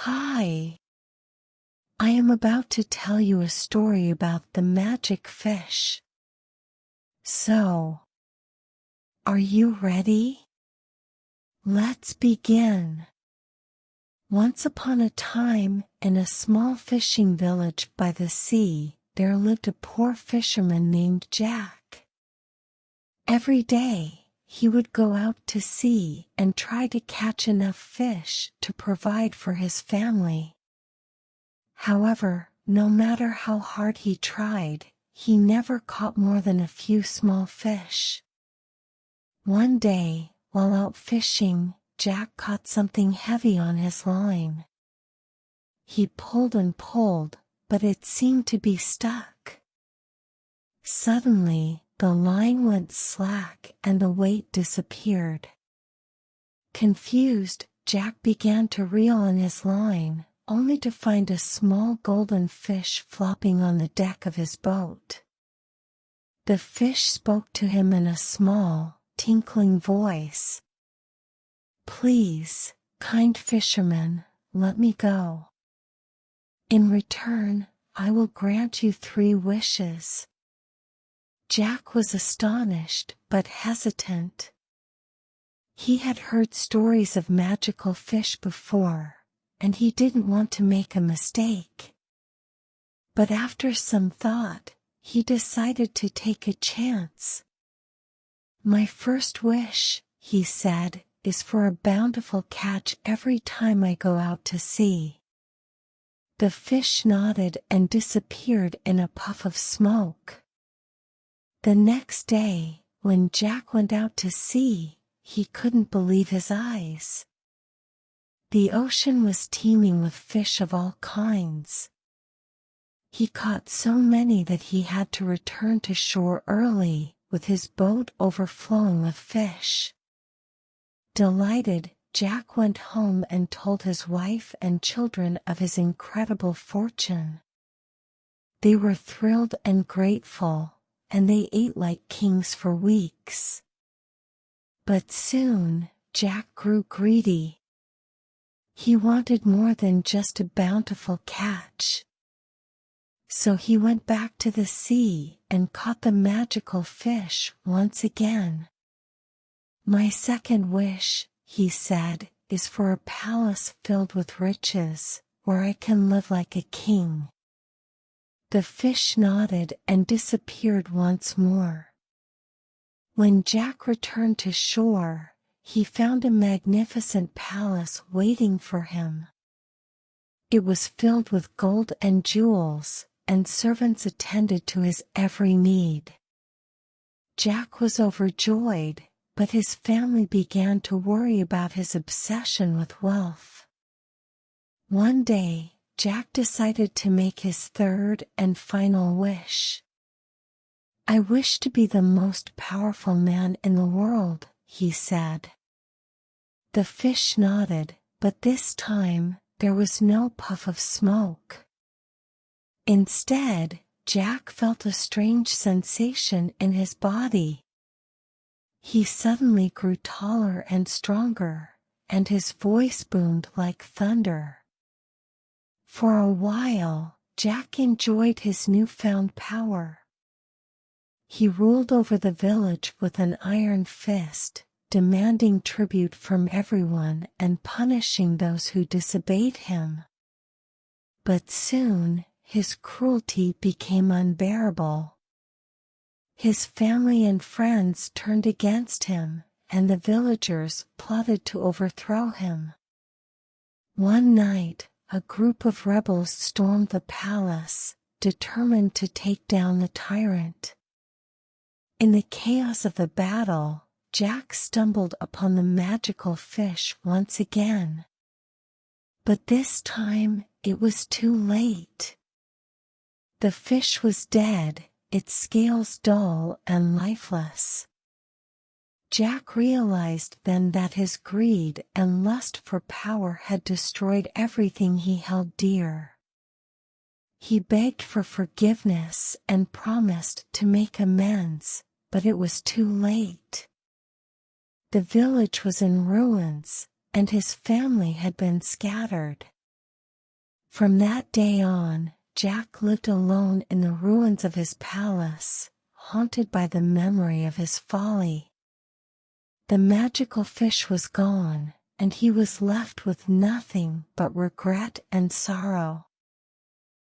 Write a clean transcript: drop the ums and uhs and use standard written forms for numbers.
Hi, I am about to tell you a story about the magic fish. So, are you ready? Let's begin. Once upon a time, in a small fishing village by the sea, there lived a poor fisherman named Jack. Every day, he would go out to sea and try to catch enough fish to provide for his family. However, no matter how hard he tried, he never caught more than a few small fish. One day, while out fishing, Jack caught something heavy on his line. He pulled and pulled, but it seemed to be stuck. Suddenly, the line went slack and the weight disappeared. Confused, Jack began to reel on his line, only to find a small golden fish flopping on the deck of his boat. The fish spoke to him in a small, tinkling voice. "Please, kind fisherman, let me go. In return, I will grant you 3 wishes." Jack was astonished but hesitant. He had heard stories of magical fish before, and he didn't want to make a mistake. But after some thought, he decided to take a chance. "My first wish," he said, "is for a bountiful catch every time I go out to sea." The fish nodded and disappeared in a puff of smoke. The next day, when Jack went out to sea, he couldn't believe his eyes. The ocean was teeming with fish of all kinds. He caught so many that he had to return to shore early, with his boat overflowing with fish. Delighted, Jack went home and told his wife and children of his incredible fortune. They were thrilled and grateful, and they ate like kings for weeks. But soon, Jack grew greedy. He wanted more than just a bountiful catch. So he went back to the sea and caught the magical fish once again. "My second wish," he said, "is for a palace filled with riches, where I can live like a king." The fish nodded and disappeared once more. When Jack returned to shore, he found a magnificent palace waiting for him. It was filled with gold and jewels, and servants attended to his every need. Jack was overjoyed, but his family began to worry about his obsession with wealth. One day, Jack decided to make his third and final wish. "I wish to be the most powerful man in the world," he said. The fish nodded, but this time, there was no puff of smoke. Instead, Jack felt a strange sensation in his body. He suddenly grew taller and stronger, and his voice boomed like thunder. For a while, Jack enjoyed his newfound power. He ruled over the village with an iron fist, demanding tribute from everyone and punishing those who disobeyed him. But soon, his cruelty became unbearable. His family and friends turned against him, and the villagers plotted to overthrow him. One night, a group of rebels stormed the palace, determined to take down the tyrant. In the chaos of the battle, Jack stumbled upon the magical fish once again. But this time, it was too late. The fish was dead, its scales dull and lifeless. Jack realized then that his greed and lust for power had destroyed everything he held dear. He begged for forgiveness and promised to make amends, but it was too late. The village was in ruins, and his family had been scattered. From that day on, Jack lived alone in the ruins of his palace, haunted by the memory of his folly. The magical fish was gone, and he was left with nothing but regret and sorrow.